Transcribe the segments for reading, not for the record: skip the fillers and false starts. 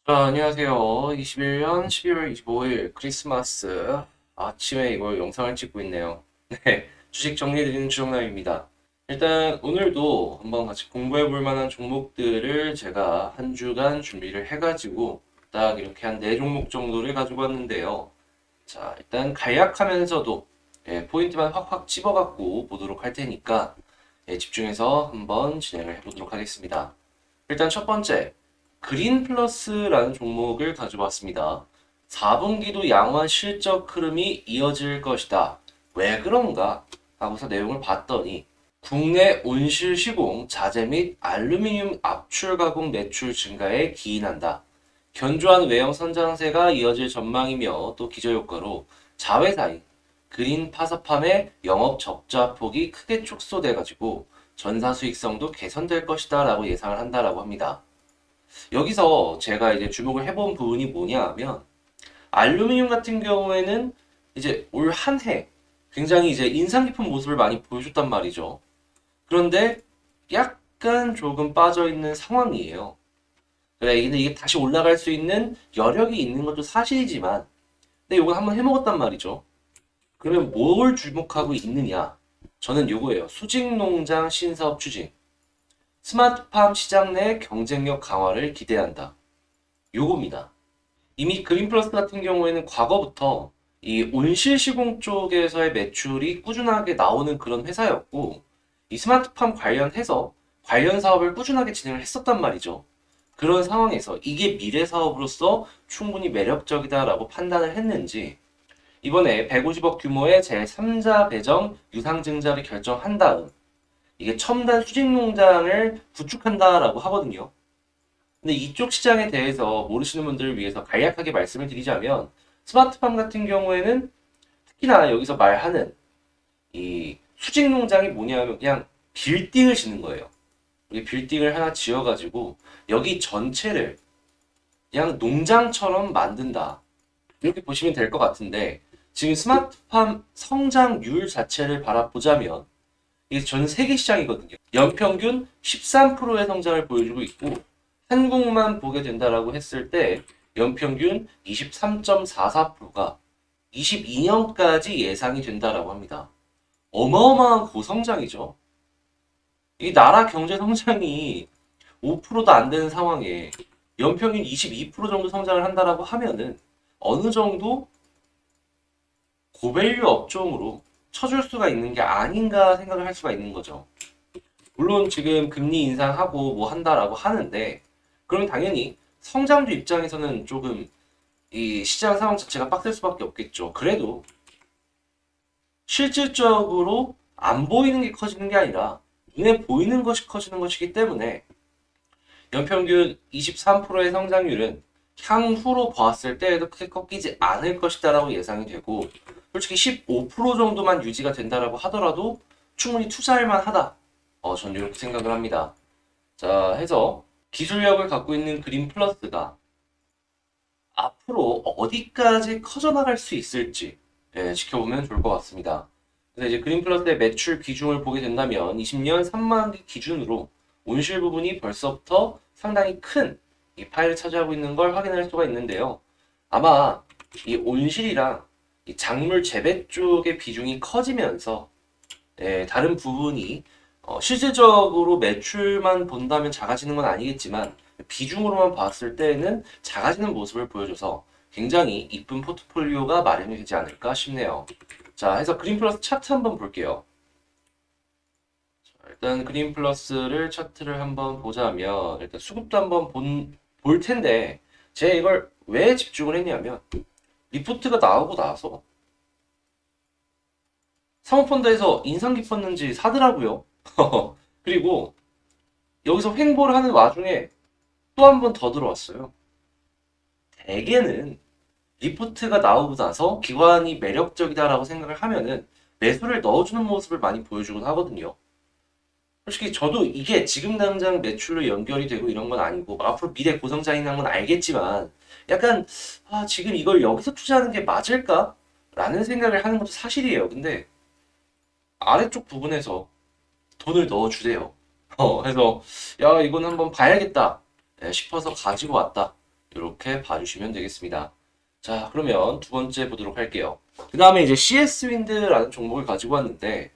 안녕하세요. 21년 12월 25일 크리스마스 아침에 이걸 영상을 찍고 있네요. 네, 주식 정리해드리는 주정남입니다. 일단 오늘도 한번 같이 공부해 볼 만한 종목들을 제가 한 주간 준비를 해가지고 딱 이렇게 한 4종목 정도를 가지고 왔는데요. 자, 일단 간략하면서도 포인트만 확확 집어갖고 보도록 할 테니까 집중해서 한번 진행을 해보도록 하겠습니다. 일단 첫 번째, 그린 플러스라는 종목을 가지고 왔습니다. 4분기도 양호한 실적 흐름이 이어질 것이다. 왜 그런가? 하고서 내용을 봤더니 국내 온실 시공, 자재 및 알루미늄 압출 가공 매출 증가에 기인한다. 견조한 외형 선장세가 이어질 전망이며 또 기저효과로 자회사인 그린 파사팜의 영업 적자 폭이 크게 축소돼가지고 전사 수익성도 개선될 것이다 라고 예상을 한다라고 합니다. 여기서 제가 이제 주목을 해본 부분이 뭐냐 하면 알루미늄 같은 경우에는 이제 올 한 해 굉장히 이제 인상 깊은 모습을 많이 보여줬단 말이죠. 그런데 약간 조금 빠져 있는 상황이에요. 그래, 근데 이게 다시 올라갈 수 있는 여력이 있는 것도 사실이지만, 근데 이걸 한번 해먹었단 말이죠. 그러면 뭘 주목하고 있느냐? 저는 요거예요. 수직농장 신사업 추진. 스마트팜 시장 내 경쟁력 강화를 기대한다. 요겁니다. 이미 그린플러스 같은 경우에는 과거부터 이 온실 시공 쪽에서의 매출이 꾸준하게 나오는 그런 회사였고, 이 스마트팜 관련해서 관련 사업을 꾸준하게 진행을 했었단 말이죠. 그런 상황에서 이게 미래 사업으로서 충분히 매력적이다라고 판단을 했는지, 이번에 150억 규모의 제3자 배정 유상증자를 결정한 다음, 이게 첨단 수직 농장을 구축한다라고 하거든요. 근데 이쪽 시장에 대해서 모르시는 분들을 위해서 간략하게 말씀을 드리자면 스마트팜 같은 경우에는 특히나 여기서 말하는 이 수직 농장이 뭐냐면 그냥 빌딩을 짓는 거예요. 우리 빌딩을 하나 지어가지고 여기 전체를 그냥 농장처럼 만든다. 이렇게 보시면 될 것 같은데 지금 스마트팜 성장률 자체를 바라보자면 이게 전 세계 시장이거든요. 연평균 13%의 성장을 보여주고 있고 한국만 보게 된다라고 했을 때 연평균 23.44%가 22년까지 예상이 된다라고 합니다. 어마어마한 고성장이죠. 이 나라 경제 성장이 5%도 안 되는 상황에 연평균 22% 정도 성장을 한다라고 하면은 어느 정도 고밸류 업종으로 쳐줄 수가 있는 게 아닌가 생각을 할 수가 있는 거죠. 물론 지금 금리 인상하고 뭐 한다라고 하는데 그럼 당연히 성장주 입장에서는 조금 이 시장 상황 자체가 빡셀 수밖에 없겠죠. 그래도 실질적으로 안 보이는 게 커지는 게 아니라 눈에 보이는 것이 커지는 것이기 때문에 연평균 23%의 성장률은 향후로 봤을 때에도 크게 꺾이지 않을 것이다라고 예상이 되고 솔직히 15% 정도만 유지가 된다라고 하더라도 충분히 투자할 만하다. 전 이렇게 생각을 합니다. 자, 해서 기술력을 갖고 있는 그린 플러스가 앞으로 어디까지 커져나갈 수 있을지 지켜보면 좋을 것 같습니다. 그래서 이제 그린 플러스의 매출 비중을 보게 된다면 20년 3만 개 기준으로 온실 부분이 벌써부터 상당히 큰 이 파일을 차지하고 있는 걸 확인할 수가 있는데요. 아마 이 온실이랑 이 작물 재배 쪽의 비중이 커지면서 다른 부분이 실질적으로 매출만 본다면 작아지는 건 아니겠지만 비중으로만 봤을 때는 작아지는 모습을 보여줘서 굉장히 이쁜 포트폴리오가 마련이 되지 않을까 싶네요. 자, 해서 그린 플러스 차트 한번 볼게요. 일단 그린 플러스를 차트를 한번 보자면 일단 수급도 한번 볼 텐데 제가 이걸 왜 집중을 했냐면 리포트가 나오고 나서 사모펀드에서 인상 깊었는지 사더라고요. 그리고 여기서 횡보를 하는 와중에 또 한 번 더 들어왔어요. 대개는 리포트가 나오고 나서 기관이 매력적이다라고 생각을 하면은 매수를 넣어주는 모습을 많이 보여주곤 하거든요. 솔직히 저도 이게 지금 당장 매출로 연결이 되고 이런 건 아니고 앞으로 미래 고성장이라는 건 알겠지만 약간 지금 이걸 여기서 투자하는 게 맞을까? 라는 생각을 하는 것도 사실이에요. 근데 아래쪽 부분에서 돈을 넣어주세요. 그래서 야 이건 한번 봐야겠다 싶어서 가지고 왔다. 이렇게 봐주시면 되겠습니다. 자, 그러면 두 번째 보도록 할게요. 그 다음에 이제 CS윈드라는 종목을 가지고 왔는데,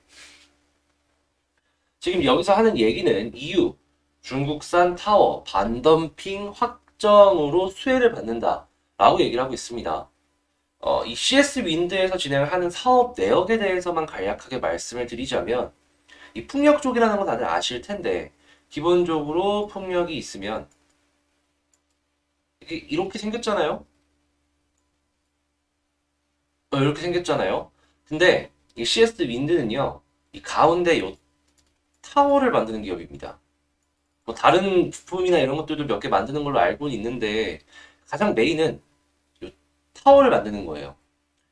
지금 여기서 하는 얘기는 EU, 중국산 타워, 반덤핑 확정으로 수혜를 받는다. 라고 얘기를 하고 있습니다. 이 CS윈드에서 진행을 하는 사업 내역에 대해서만 간략하게 말씀을 드리자면, 이 풍력 쪽이라는 건 다들 아실 텐데, 기본적으로 풍력이 있으면, 이렇게 생겼잖아요? 이렇게 생겼잖아요? 근데, 이 CS윈드는요, 이 가운데 요 타워를 만드는 기업입니다. 뭐 다른 부품이나 이런 것들도 몇 개 만드는 걸로 알고 있는데 가장 메인은 요 타워를 만드는 거예요.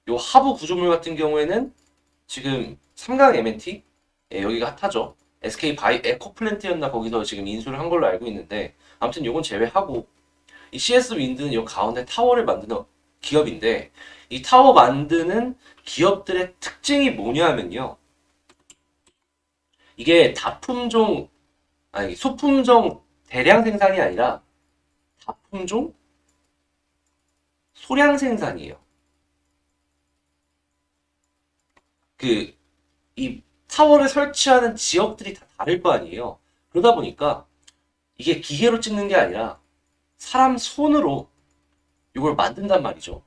요 하부 구조물 같은 경우에는 지금 삼강 M&T 여기가 핫하죠. SK 바이 에코플랜트였나 거기서 지금 인수를 한 걸로 알고 있는데 아무튼 요건 제외하고 이 CS 윈드는 요 가운데 타워를 만드는 기업인데 이 타워 만드는 기업들의 특징이 뭐냐면요. 이게 다품종 아니 소품종 대량 생산이 아니라 다품종 소량 생산이에요. 그 이 타워를 설치하는 지역들이 다 다를 거 아니에요. 그러다 보니까 이게 기계로 찍는 게 아니라 사람 손으로 이걸 만든단 말이죠.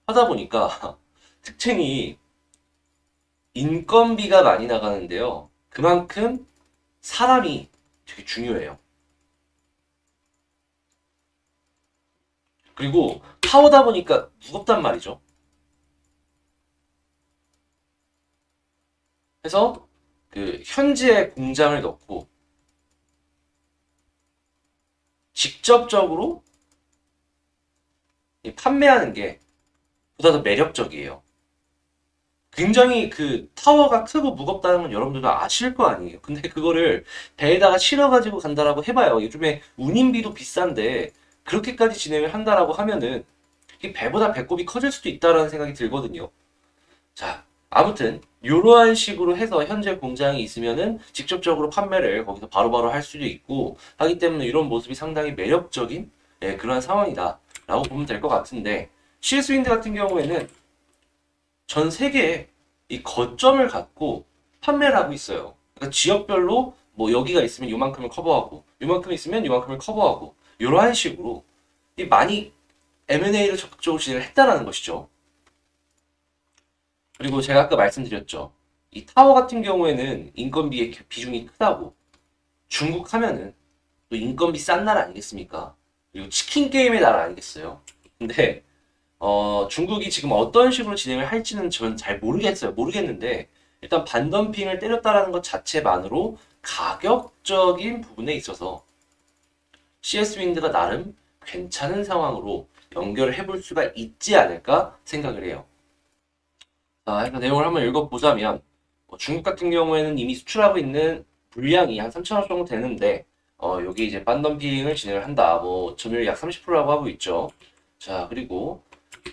하다 보니까 특징이 인건비가 많이 나가는데요. 그만큼 사람이 되게 중요해요. 그리고 타워다 보니까 무겁단 말이죠. 그래서 그 현지에 공장을 넣고 직접적으로 판매하는 게 보다 더 매력적이에요. 굉장히 그 타워가 크고 무겁다는 건 여러분들도 아실 거 아니에요. 근데 그거를 배에다가 실어가지고 간다라고 해봐요. 요즘에 운임비도 비싼데 그렇게까지 진행을 한다라고 하면은 이 배보다 배꼽이 커질 수도 있다라는 생각이 들거든요. 자, 아무튼 이러한 식으로 해서 현재 공장이 있으면은 직접적으로 판매를 거기서 바로바로 할 수도 있고 하기 때문에 이런 모습이 상당히 매력적인 그러한 상황이다라고 보면 될 것 같은데 CS윈드 같은 경우에는 전 세계에 이 거점을 갖고 판매를 하고 있어요. 그러니까 지역별로 뭐 여기가 있으면 요만큼을 커버하고 요만큼 있으면 요만큼을 커버하고 이러한 식으로 이 많이 M&A를 적극적으로 진행을 했다라는 것이죠. 그리고 제가 아까 말씀드렸죠. 이 타워 같은 경우에는 인건비의 비중이 크다고. 중국 하면은 또 인건비 싼 나라 아니겠습니까? 그리고 치킨 게임의 나라 아니겠어요? 근데 중국이 지금 어떤 식으로 진행을 할지는 전 잘 모르겠어요. 모르겠는데 일단 반덤핑을 때렸다라는 것 자체만으로 가격적인 부분에 있어서 CS윈드가 나름 괜찮은 상황으로 연결을 해볼 수가 있지 않을까 생각을 해요. 자, 그러니까 내용을 한번 읽어보자면 중국 같은 경우에는 이미 수출하고 있는 물량이 한 3천억 정도 되는데 여기 이제 반덤핑을 진행을 한다. 뭐 점유율 약 30%라고 하고 있죠. 자, 그리고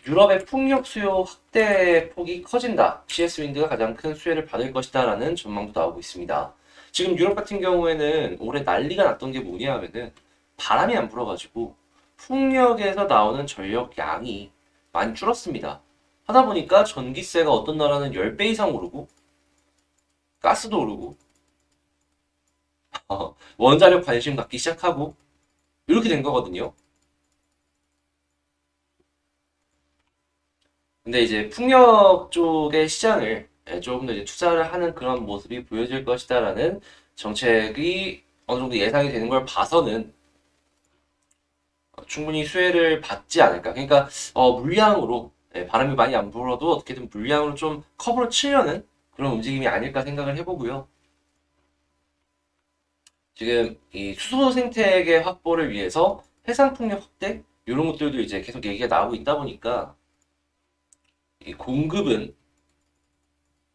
유럽의 풍력 수요 확대 폭이 커진다. CS윈드가 가장 큰 수혜를 받을 것이다라는 전망도 나오고 있습니다. 지금 유럽 같은 경우에는 올해 난리가 났던 게 뭐냐 하면은 바람이 안 불어가지고 풍력에서 나오는 전력 양이 많이 줄었습니다. 하다 보니까 전기세가 어떤 나라는 10배 이상 오르고 가스도 오르고 원자력 관심 갖기 시작하고 이렇게 된 거거든요. 근데 이제 풍력 쪽의 시장을 조금 더 이제 투자를 하는 그런 모습이 보여질 것이다라는 정책이 어느 정도 예상이 되는 걸 봐서는 충분히 수혜를 받지 않을까. 그러니까 물량으로 바람이 많이 안 불어도 어떻게든 물량으로 좀 커버를 치려는 그런 움직임이 아닐까 생각을 해보고요. 지금 이 수소 생태계 확보를 위해서 해상 풍력 확대 이런 것들도 이제 계속 얘기가 나오고 있다 보니까 이 공급은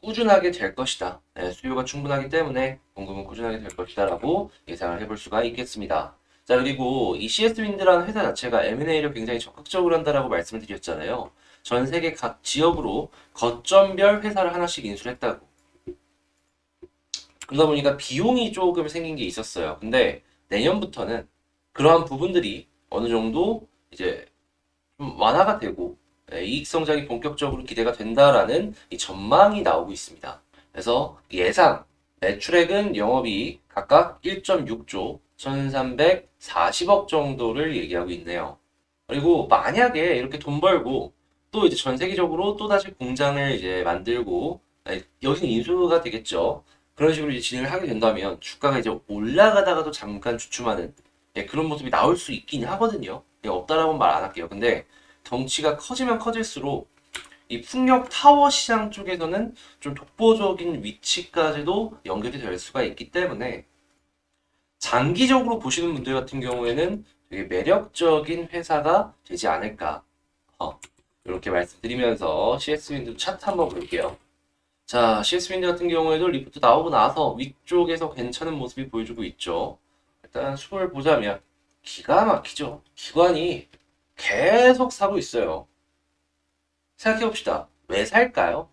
꾸준하게 될 것이다. 수요가 충분하기 때문에 공급은 꾸준하게 될 것이다라고 예상을 해볼 수가 있겠습니다. 자, 그리고 이 CS윈드라는 회사 자체가 M&A를 굉장히 적극적으로 한다라고 말씀을 드렸잖아요. 전 세계 각 지역으로 거점별 회사를 하나씩 인수를 했다고. 그러다 보니까 비용이 조금 생긴 게 있었어요. 근데 내년부터는 그러한 부분들이 어느 정도 이제 좀 완화가 되고 이익 성장이 본격적으로 기대가 된다라는 이 전망이 나오고 있습니다. 그래서 예상 매출액은 영업이익 각각 1.6조 1,340억 정도를 얘기하고 있네요. 그리고 만약에 이렇게 돈 벌고 또 이제 전 세계적으로 또 다시 공장을 이제 만들고 여기는 인수가 되겠죠. 그런 식으로 이제 진행을 하게 된다면 주가가 이제 올라가다가도 잠깐 주춤하는 그런 모습이 나올 수 있긴 하거든요. 없다라고는 말 안 할게요. 근데 덩치가 커지면 커질수록 이 풍력 타워 시장 쪽에서는 좀 독보적인 위치까지도 연결이 될 수가 있기 때문에 장기적으로 보시는 분들 같은 경우에는 되게 매력적인 회사가 되지 않을까. 이렇게 말씀드리면서 CS윈드 차트 한번 볼게요. 자, CS윈드 같은 경우에도 리포트 나오고 나서 위쪽에서 괜찮은 모습이 보여주고 있죠. 일단 수급을 보자면 기가 막히죠. 기관이 계속 사고 있어요. 생각해봅시다. 왜 살까요?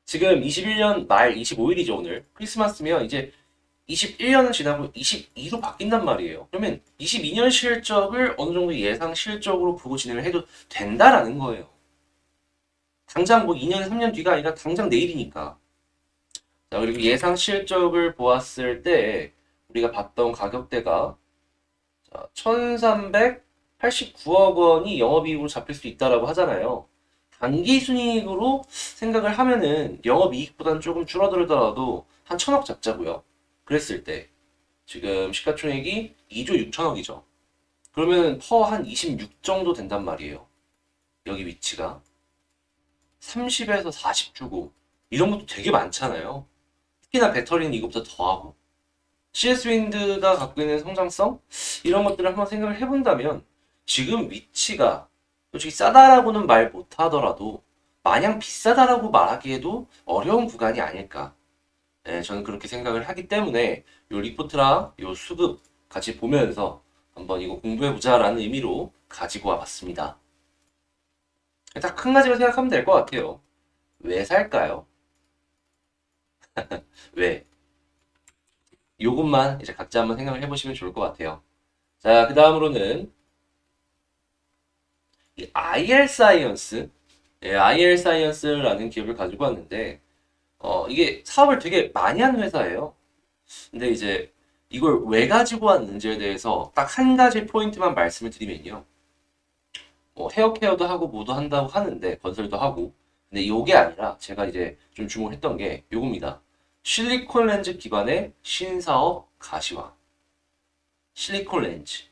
지금 21년 말 25일이죠, 오늘. 크리스마스면 이제 21년은 지나고 22로 바뀐단 말이에요. 그러면 22년 실적을 어느 정도 예상 실적으로 보고 진행을 해도 된다라는 거예요. 당장 뭐 2년, 3년 뒤가 아니라 당장 내일이니까. 자, 그리고 예상 실적을 보았을 때 우리가 봤던 가격대가 1,389억 원이 영업이익으로 잡힐 수 있다라고 하잖아요. 단기 순이익으로 생각을 하면은 영업이익보다는 조금 줄어들더라도 한 1,000억 잡자고요. 그랬을 때 지금 시가총액이 2조 6천억이죠. 그러면 퍼 한 26 정도 된단 말이에요. 여기 위치가 30에서 40 주고 이런 것도 되게 많잖아요. 특히나 배터리는 이것보다 더하고 CS윈드가 갖고 있는 성장성 이런 것들을 한번 생각을 해본다면 지금 위치가 솔직히 싸다라고는 말 못하더라도 마냥 비싸다라고 말하기에도 어려운 구간이 아닐까. 네, 저는 그렇게 생각을 하기 때문에 요 리포트랑 요 수급 같이 보면서 한번 이거 공부해보자라는 의미로 가지고 와봤습니다. 딱 한 가지로 생각하면 될 것 같아요. 왜 살까요? 왜? 요것만 이제 각자 한번 생각을 해보시면 좋을 것 같아요. 자, 그 다음으로는 이 IR 사이언스, IR 사이언스라는 기업을 가지고 왔는데, 이게 사업을 되게 많이 하는 회사예요. 근데 이제 이걸 왜 가지고 왔는지에 대해서 딱 한 가지 포인트만 말씀을 드리면요. 뭐 헤어 케어도 하고 뭐도 한다고 하는데 건설도 하고 근데 요게 아니라 제가 이제 좀 주목했던 게 요겁니다. 실리콘 렌즈 기반의 신사업 가시화. 실리콘 렌즈.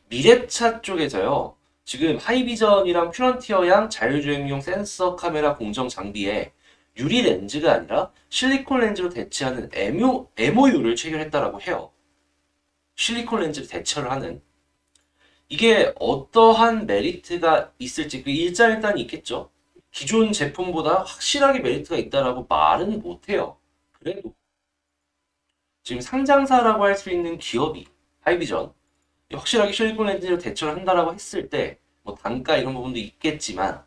미래차 쪽에서요. 지금 하이비전이랑 퓨런티어양 자율주행용 센서 카메라 공정 장비에 유리 렌즈가 아니라 실리콘 렌즈로 대체하는 MOU를 체결했다라고 해요. 실리콘 렌즈를 대체를 하는. 이게 어떠한 메리트가 있을지 그 일장일단이 있겠죠. 기존 제품보다 확실하게 메리트가 있다라고 말은 못해요. 그래도 지금 상장사라고 할 수 있는 기업이 하이비전 확실하게 실리콘 렌즈를 대처를 한다라고 했을 때 뭐 단가 이런 부분도 있겠지만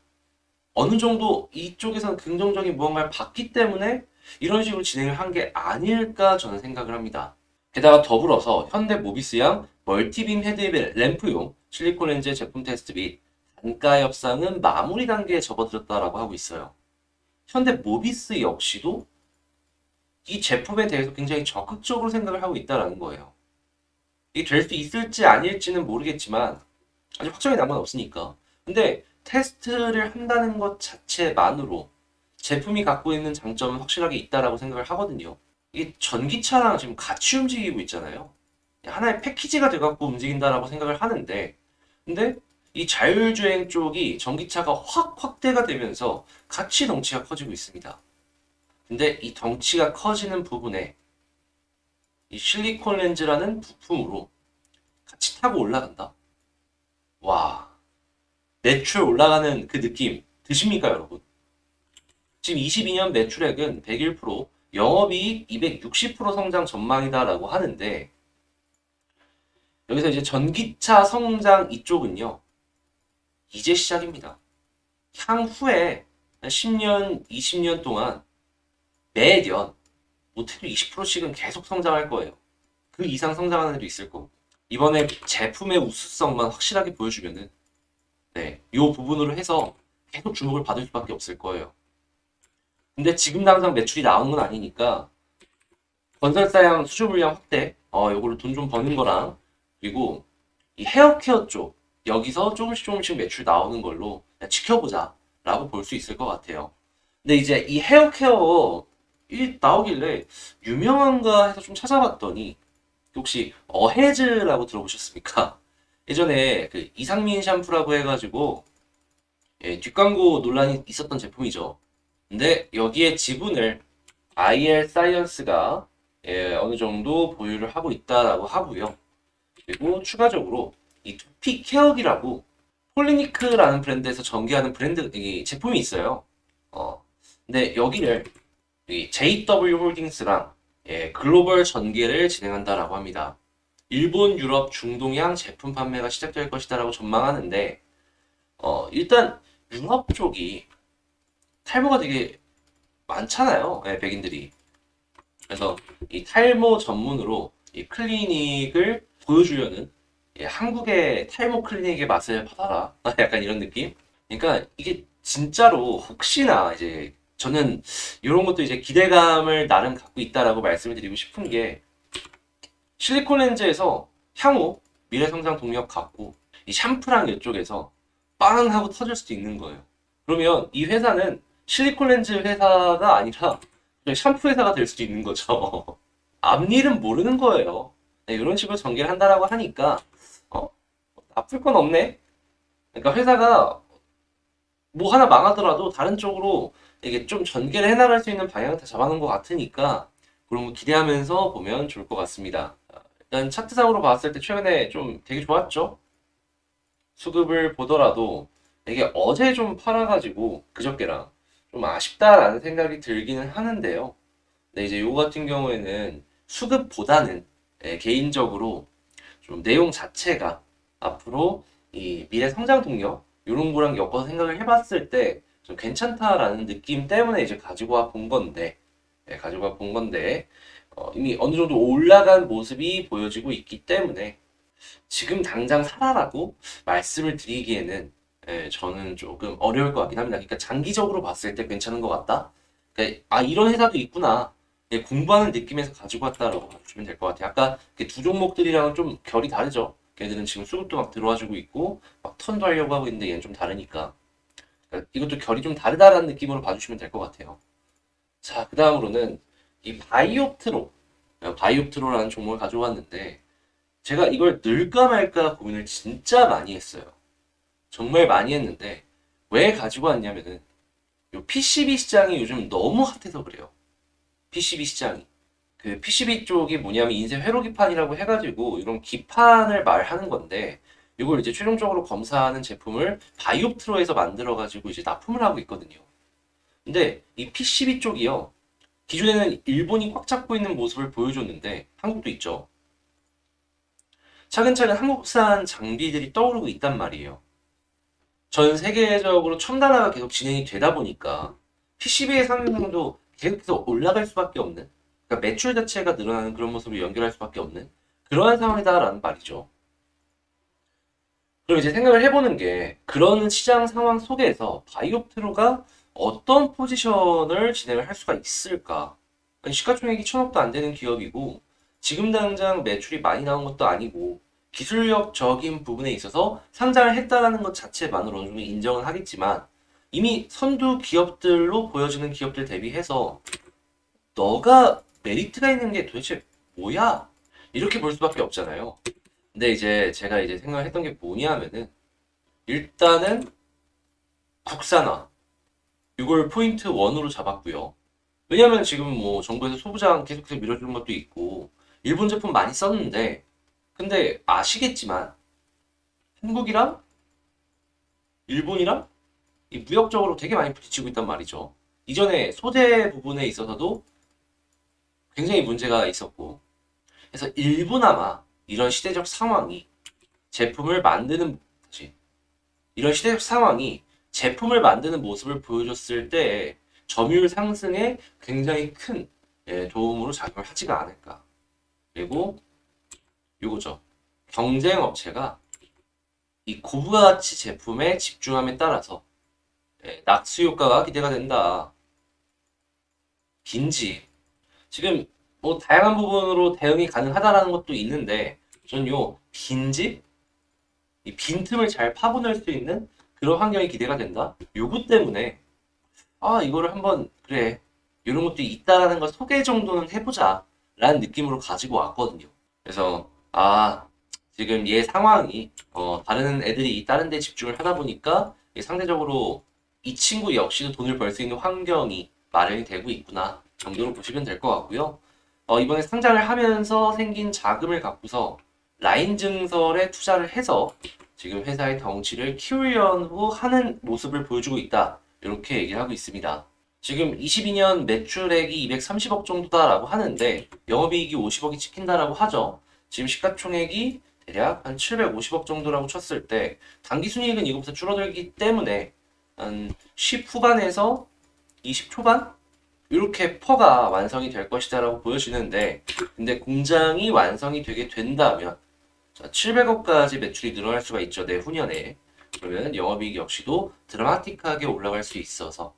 어느 정도 이쪽에서는 긍정적인 무언가를 봤기 때문에 이런 식으로 진행을 한 게 아닐까 저는 생각을 합니다. 게다가 더불어서 현대 모비스양 멀티빔 헤드 램프용 실리콘 렌즈 제품 테스트 및 단가 협상은 마무리 단계에 접어들었다라고 하고 있어요. 현대 모비스 역시도 이 제품에 대해서 굉장히 적극적으로 생각을 하고 있다는 거예요. 이게 될 수 있을지 아닐지는 모르겠지만 아직 확정이 난 건 없으니까. 근데 테스트를 한다는 것 자체만으로 제품이 갖고 있는 장점은 확실하게 있다라고 생각을 하거든요. 이게 전기차랑 지금 같이 움직이고 있잖아요. 하나의 패키지가 돼갖고 움직인다라고 생각을 하는데, 근데 이 자율주행 쪽이 전기차가 확 확대가 되면서 같이 덩치가 커지고 있습니다. 근데 이 덩치가 커지는 부분에 이 실리콘 렌즈라는 부품으로 같이 타고 올라간다. 와, 매출 올라가는 그 느낌 드십니까, 여러분? 지금 22년 매출액은 101%, 영업이익 260% 성장 전망이다라고 하는데 여기서 이제 전기차 성장 이쪽은요. 이제 시작입니다. 향후에 10년, 20년 동안 매년 못해도 20%씩은 계속 성장할 거예요. 그 이상 성장하는 애도 있을 거고. 이번에 제품의 우수성만 확실하게 보여주면은 네, 이 부분으로 해서 계속 주목을 받을 수밖에 없을 거예요. 근데 지금 당장 매출이 나오는 건 아니니까 건설사양 수주 물량 확대, 요거를 돈 좀 버는 거랑 그리고 이 헤어케어 쪽 여기서 조금씩 매출 나오는 걸로 그냥 지켜보자 라고 볼 수 있을 것 같아요. 근데 이제 이 헤어케어 이 나오길래 유명한가 해서 좀 찾아봤더니 혹시 어헤즈라고 들어보셨습니까? 예전에 그 이상민 샴푸라고 해가지고 예, 뒷광고 논란이 있었던 제품이죠. 근데 여기에 지분을 IL 사이언스가 예, 어느 정도 보유를 하고 있다라고 하고요. 그리고 추가적으로 이 두피 케어기라고 폴리니크라는 브랜드에서 전개하는 브랜드 이 제품이 있어요. 어, 근데 여기를 이 JW 홀딩스랑 예, 글로벌 전개를 진행한다라고 합니다. 일본, 유럽, 중동향 제품 판매가 시작될 것이다라고 전망하는데 일단 융합 쪽이 탈모가 되게 많잖아요. 예, 백인들이. 그래서 이 탈모 전문으로 이 클리닉을 보여주려는 예, 한국의 탈모 클리닉의 맛을 받아라. 약간 이런 느낌? 그러니까 이게 진짜로 혹시나 이제 저는 이런 것도 이제 기대감을 나름 갖고 있다라고 말씀을 드리고 싶은 게 실리콘 렌즈에서 향후 미래 성장 동력 갖고 이 샴푸랑 이쪽에서 빵 하고 터질 수도 있는 거예요. 그러면 이 회사는 실리콘 렌즈 회사가 아니라 그냥 샴푸 회사가 될 수도 있는 거죠. 앞일은 모르는 거예요. 네, 이런 식으로 전개를 한다라고 하니까 어, 나쁠 건 없네. 그러니까 회사가 뭐 하나 망하더라도 다른 쪽으로 이게 좀 전개를 해나갈 수 있는 방향을 다 잡아놓은 것 같으니까 그런 거 기대하면서 보면 좋을 것 같습니다. 일단 차트상으로 봤을 때 최근에 좀 되게 좋았죠. 수급을 보더라도 이게 어제 좀 팔아가지고 그저께랑 좀 아쉽다라는 생각이 들기는 하는데요. 근데 이제 요거 같은 경우에는 수급보다는 개인적으로 좀 내용 자체가 앞으로 이 미래 성장 동력 이런 거랑 엮어서 생각을 해봤을 때 좀 괜찮다라는 느낌 때문에 이제 가지고 와 본 건데 가지고 와 본 건데 이미 어느 정도 올라간 모습이 보여지고 있기 때문에 지금 당장 사라라고 말씀을 드리기에는 저는 조금 어려울 것 같긴 합니다. 그러니까 장기적으로 봤을 때 괜찮은 것 같다. 그러니까 아 이런 회사도 있구나. 공부하는 느낌에서 가지고 왔다라고 보시면 될 것 같아요. 아까 두 종목들이랑은 좀 결이 다르죠. 걔들은 지금 수급도 막 들어와주고 있고 막 턴도 하려고 하고 있는데 얘는 좀 다르니까 그러니까 이것도 결이 좀 다르다라는 느낌으로 봐주시면 될 것 같아요. 자, 그 다음으로는 이 바이옵트로라는 종목을 가져왔는데 제가 이걸 넣을까 말까 고민을 진짜 많이 했어요. 정말 많이 했는데 왜 가지고 왔냐면은 요 PCB 시장이 요즘 너무 핫해서 그래요. PCB 시장이. 그 PCB 쪽이 뭐냐면 인쇄 회로기판이라고 해가지고 이런 기판을 말하는 건데 이걸 이제 최종적으로 검사하는 제품을 바이옵트로에서 만들어가지고 이제 납품을 하고 있거든요. 근데 이 PCB 쪽이요. 기존에는 일본이 꽉 잡고 있는 모습을 보여줬는데 한국도 있죠. 차근차근 한국산 장비들이 떠오르고 있단 말이에요. 전 세계적으로 첨단화가 계속 진행이 되다 보니까 PCB의 상용성도 계속해서 올라갈 수밖에 없는, 그러니까 매출 자체가 늘어나는 그런 모습을 연결할 수밖에 없는 그러한 상황이다라는 말이죠. 그럼 이제 생각을 해보는 게 그런 시장 상황 속에서 바이오프트로가 어떤 포지션을 진행을 할 수가 있을까? 아니, 시가총액이 1,000억도 안 되는 기업이고 지금 당장 매출이 많이 나온 것도 아니고 기술력적인 부분에 있어서 상장을 했다라는 것 자체만으로 어느 정도 인정은 하겠지만 이미 선두 기업들로 보여지는 기업들 대비해서 너가 메리트가 있는 게 도대체 뭐야? 이렇게 볼 수밖에 없잖아요. 근데 이제 제가 이제 생각을 했던 게 뭐냐면은 일단은 국산화 이걸 포인트 1으로 잡았고요. 왜냐면 지금 뭐 정부에서 소부장 계속해서 밀어주는 것도 있고 일본 제품 많이 썼는데 근데 아시겠지만 한국이랑 일본이랑 이 무역적으로 되게 많이 부딪히고 있단 말이죠. 이전에 소재 부분에 있어서도 굉장히 문제가 있었고 그래서 일부나마 이런 시대적 상황이 제품을 만드는 다시 이런 시대적 상황이 제품을 만드는 모습을 보여줬을 때 점유율 상승에 굉장히 큰 도움으로 작용을 하지가 않을까. 그리고 요거죠. 경쟁 업체가 이 고부가치 제품에 집중함에 따라서 낙수 효과가 기대가 된다. 빈집. 지금 뭐 다양한 부분으로 대응이 가능하다라는 것도 있는데 전 요 빈집, 이 빈틈을 잘 파고낼 수 있는 그런 환경이 기대가 된다. 요것 때문에 이거를 한번 그래 이런 것도 있다라는 걸 소개 정도는 해보자 라는 느낌으로 가지고 왔거든요. 그래서 지금 얘 상황이 다른 애들이 다른 데 집중을 하다 보니까 상대적으로 이 친구 역시도 돈을 벌 수 있는 환경이 마련이 되고 있구나 정도로 보시면 될 것 같고요. 이번에 상장을 하면서 생긴 자금을 갖고서 라인 증설에 투자를 해서 지금 회사의 덩치를 키우려고 하는 모습을 보여주고 있다. 이렇게 얘기를 하고 있습니다. 지금 22년 매출액이 230억 정도다라고 하는데 영업이익이 50억이 찍힌다라고 하죠. 지금 시가총액이 대략 한 750억 정도라고 쳤을 때 당기순이익은 이거보다 줄어들기 때문에 한 10 후반에서 20 초반? 이렇게 퍼가 완성이 될 것이다라고 보여지는데 근데 공장이 완성이 되게 된다면 700억까지 매출이 늘어날 수가 있죠. 내후년에. 그러면 영업이익 역시도 드라마틱하게 올라갈 수 있어서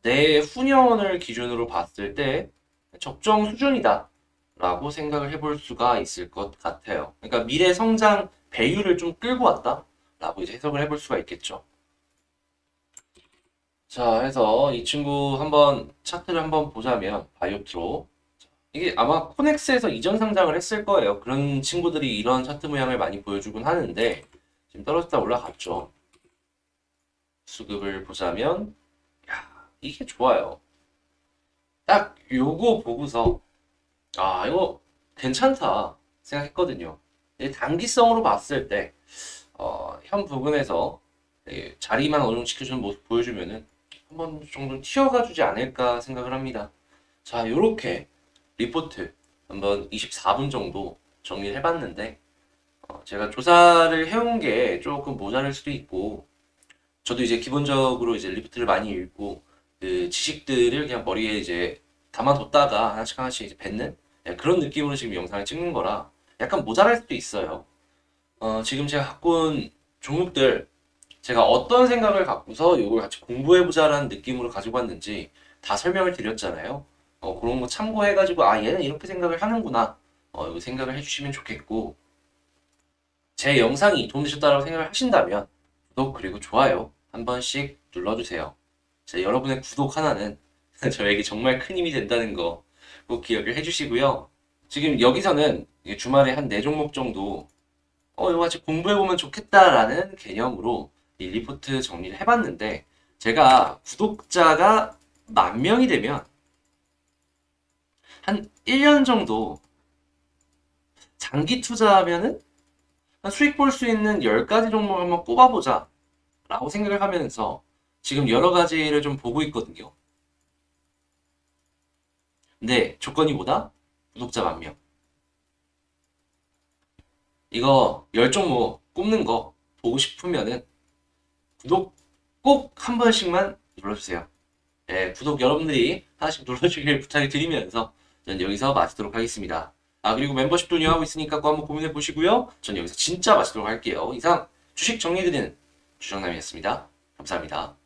내후년을 기준으로 봤을 때 적정 수준이다 라고 생각을 해볼 수가 있을 것 같아요. 그러니까 미래 성장 배율을 좀 끌고 왔다 라고 이제 해석을 해볼 수가 있겠죠. 자, 해서 이 친구 한번 차트를 한번 보자면 바이오프로 이게 아마 코넥스에서 이전 상장을 했을 거예요. 그런 친구들이 이런 차트 모양을 많이 보여주곤 하는데 지금 떨어졌다 올라갔죠. 수급을 보자면 이게 좋아요. 딱 요거 보고서 이거 괜찮다 생각했거든요. 단기성으로 봤을 때 현 부분에서 자리만 어느 정도 지켜주는 모습 보여주면은 한번 정도 튀어가 주지 않을까 생각을 합니다. 자, 요렇게 리포트 한번 24분 정도 정리를 해봤는데 제가 조사를 해온 게 조금 모자랄 수도 있고 저도 이제 기본적으로 이제 리포트를 많이 읽고 그 지식들을 그냥 머리에 이제 담아뒀다가 하나씩 하나씩 이제 뱉는 그런 느낌으로 지금 영상을 찍는 거라 약간 모자랄 수도 있어요. 지금 제가 갖고 온 종목들 제가 어떤 생각을 갖고서 이걸 같이 공부해보자라는 느낌으로 가지고 왔는지 다 설명을 드렸잖아요. 그런 거 참고해가지고 얘는 이렇게 생각을 하는구나 이거 생각을 해주시면 좋겠고 제 영상이 도움되셨다고 생각을 하신다면 구독 그리고 좋아요 한 번씩 눌러주세요. 여러분의 구독 하나는 저에게 정말 큰 힘이 된다는 거 꼭 기억을 해주시고요. 지금 여기서는 주말에 한 4종목 정도 이거 같이 공부해보면 좋겠다라는 개념으로 이 리포트 정리를 해봤는데 제가 구독자가 10,000명이 되면 한 1년 정도 장기 투자하면은 수익 볼 수 있는 10가지 종목을 한번 꼽아보자 라고 생각을 하면서 지금 여러 가지를 좀 보고 있거든요. 근데 조건이 뭐다? 구독자 10,000명. 이거 10종목 꼽는 거 보고 싶으면은 구독 꼭 한 번씩만 눌러주세요. 구독 여러분들이 하나씩 눌러주길 부탁을 드리면서 전 여기서 마치도록 하겠습니다. 그리고 멤버십도 운영하고 있으니까 꼭 한번 고민해 보시고요. 전 여기서 진짜 마치도록 할게요. 이상 주식 정리해드리는 주정남이었습니다. 감사합니다.